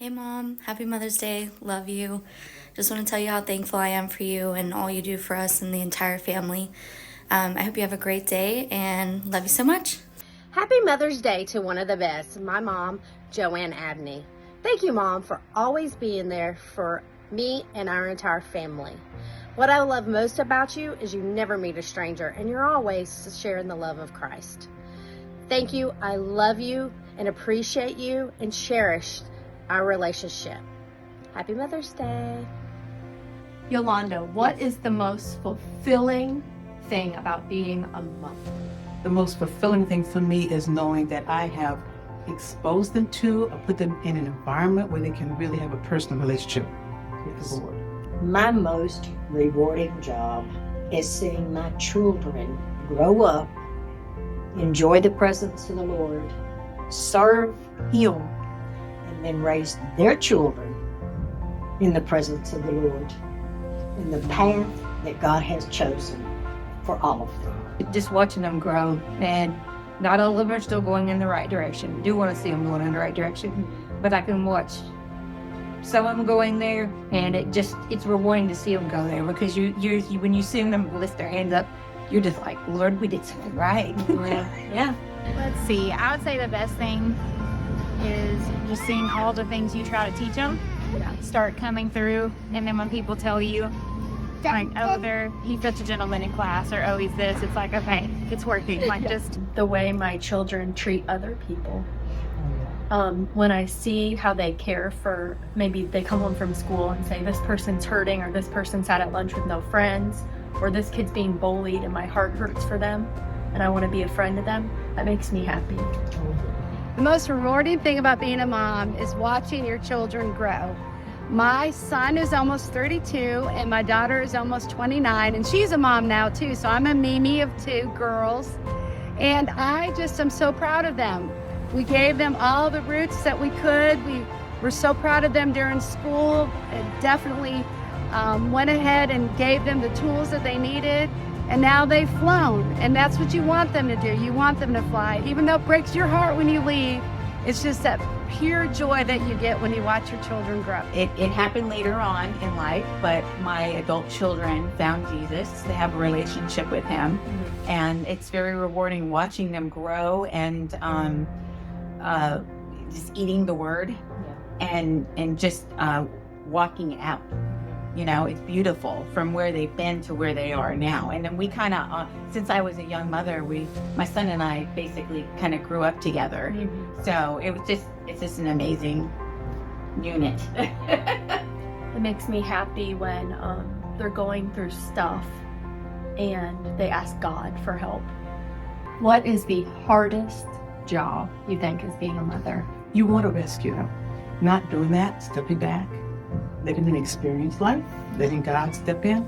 Hey Mom, happy Mother's Day. Love you. Just want to tell you how thankful I am for you and all you do for us and the entire family. I hope you have a great day and love you so much. Happy Mother's Day to one of the best, my mom, Joanne Abney. Thank you, Mom, for always being there for me and our entire family. What I love most about you is you never meet a stranger and you're always sharing the love of Christ. Thank you. I love you and appreciate you and cherish our relationship. Happy Mother's Day. Yolanda, what is the most fulfilling thing about being a mother? The most fulfilling thing for me is knowing that I have exposed them to or put them in an environment where they can really have a personal relationship with the Lord. My most rewarding job is seeing my children grow up, enjoy the presence of the Lord, serve Him, and then raise their children in the presence of the Lord, in the path that God has chosen for all of them. Just watching them grow, and not all of them are still going in the right direction. I do want to see them going in the right direction, but I can watch some of them going there, and it's rewarding to see them go there, because you when you see them lift their hands up, you're just like, Lord, we did something right. Yeah. Let's see. I would say the best thing is just seeing all the things you try to teach them start coming through, and then when people tell you, like, oh, he's such a gentleman in class, or oh, he's this, it's like, okay, it's working. Like, just The way my children treat other people. When I see how they care for, maybe they come home from school and say, this person's hurting, or this person sat at lunch with no friends, or this kid's being bullied and my heart hurts for them, and I want to be a friend to them, that makes me happy. The most rewarding thing about being a mom is watching your children grow. My son is almost 32 and my daughter is almost 29, and she's a mom now too, so I'm a Mimi of two girls, and I just am so proud of them. We gave them all the roots that we could. We were so proud of them during school, and definitely went ahead and gave them the tools that they needed, and now they've flown, and that's what you want them to do. You want them to fly, even though it breaks your heart when you leave. It's just that pure joy that you get when you watch your children grow. It happened later on in life, but my adult children found Jesus. They have a relationship with Him, and it's very rewarding watching them grow and just eating the Word and just walking out. You know, it's beautiful from where they've been to where they are now. And then we kind of, since I was a young mother, my son and I basically kind of grew up together. So it's just an amazing unit. It makes me happy when they're going through stuff and they ask God for help. What is the hardest job you think as being a mother? You want to rescue them. Not doing that, stepping back, letting them experience life, letting God step in.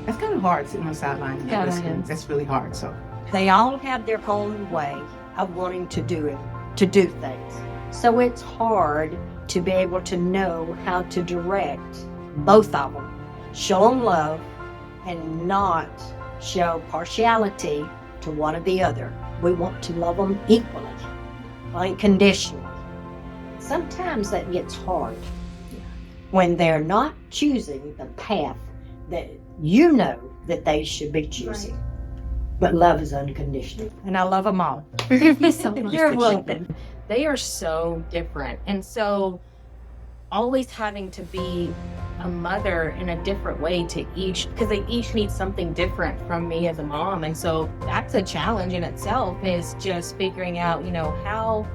That's kind of hard sitting on the sideline. Yeah, it listening. is. That's really hard. So They all have their own way of wanting to do things. So it's hard to be able to know how to direct both of them, show them love, and not show partiality to one or the other. We want to love them equally, unconditionally. Sometimes that gets hard when they're not choosing the path that you know that they should be choosing. Right. But love is unconditional. And I love them all. Thank you so much. You're welcome. They are so different, and so always having to be a mother in a different way to each, because they each need something different from me as a mom. And so that's a challenge in itself, is just figuring out, you know, how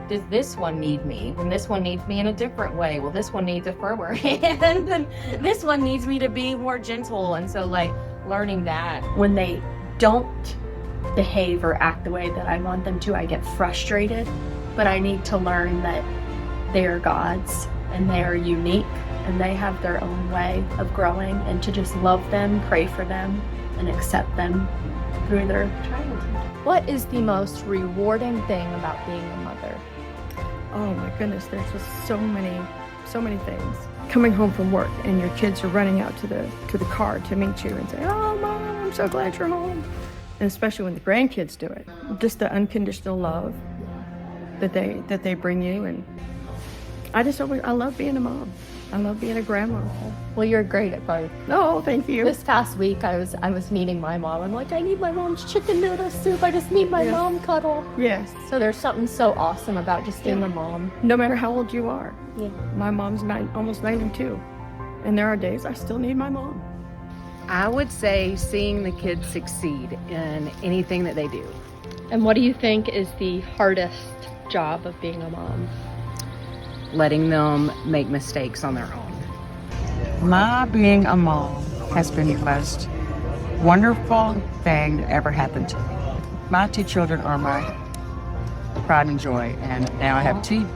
does this one need me? And this one needs me in a different way. Well, this one needs a firmer hand, and then this one needs me to be more gentle. And so, like, learning that. When they don't behave or act the way that I want them to, I get frustrated, but I need to learn that they are God's and they are unique and they have their own way of growing, and to just love them, pray for them, and accept them through their childhood. What is the most rewarding thing about being a mother? Oh my goodness, there's just so many things. Coming home from work and your kids are running out to the car to meet you and say, "Oh, Mom, I'm so glad you're home." And especially when the grandkids do it, just the unconditional love that they bring you, and I love being a mom. I love being a grandma. Well, you're great at both. No, thank you. This past week, I was meeting my mom. I'm like, I need my mom's chicken noodle soup. I just need my Yes. mom cuddle. Yes. So there's something so awesome about just being a mom. No matter how old you are. Yeah. My mom's almost 92. And there are days I still need my mom. I would say seeing the kids succeed in anything that they do. And what do you think is the hardest job of being a mom? Letting them make mistakes on their own. My being a mom has been the most wonderful thing that ever happened to me. My 2 children are my pride and joy, and now I have 2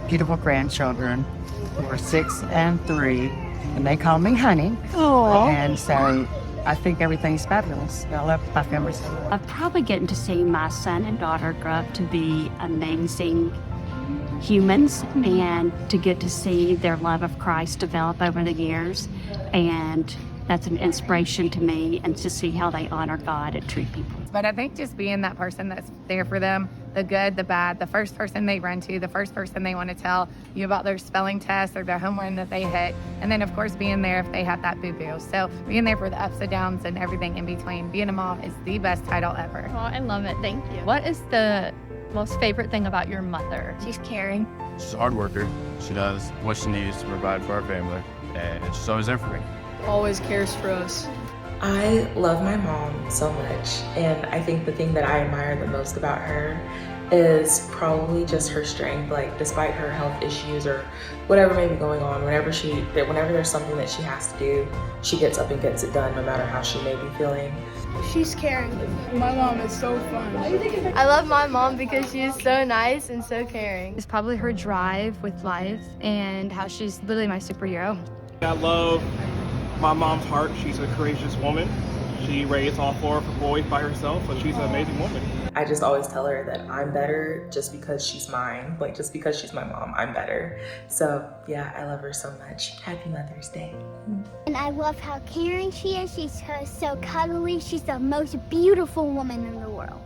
beautiful grandchildren who are 6 and 3, and they call me honey. Aww. And so I think everything's fabulous. I love my family so much. I'm probably getting to see my son and daughter grow up to be amazing humans and to get to see their love of Christ develop over the years. And that's an inspiration to me, and to see how they honor God and treat people. But I think just being that person that's there for them, the good, the bad, the first person they run to, the first person they want to tell you about their spelling test or their home run that they hit. And then, of course, being there if they have that boo-boo. So being there for the ups and downs and everything in between. Being a mom is the best title ever. Oh, I love it. Thank you. What is the most favorite thing about your mother? She's caring. She's a hard worker. She does what she needs to provide for our family, and she's always there for me. Always cares for us. I love my mom so much, and I think the thing that I admire the most about her is probably just her strength. Like, despite her health issues or whatever may be going on, whenever there's something that she has to do, she gets up and gets it done, no matter how she may be feeling. She's caring. My mom is so fun. I love my mom because she is so nice and so caring. It's probably her drive with life and how she's literally my superhero. I love my mom's heart. She's a courageous woman. She raised all 4 of her boys by herself, but she's an amazing woman. I just always tell her that I'm better just because she's mine. Like, just because she's my mom, I'm better. So yeah, I love her so much. Happy Mother's Day. And I love how caring she is. She's so cuddly. She's the most beautiful woman in the world.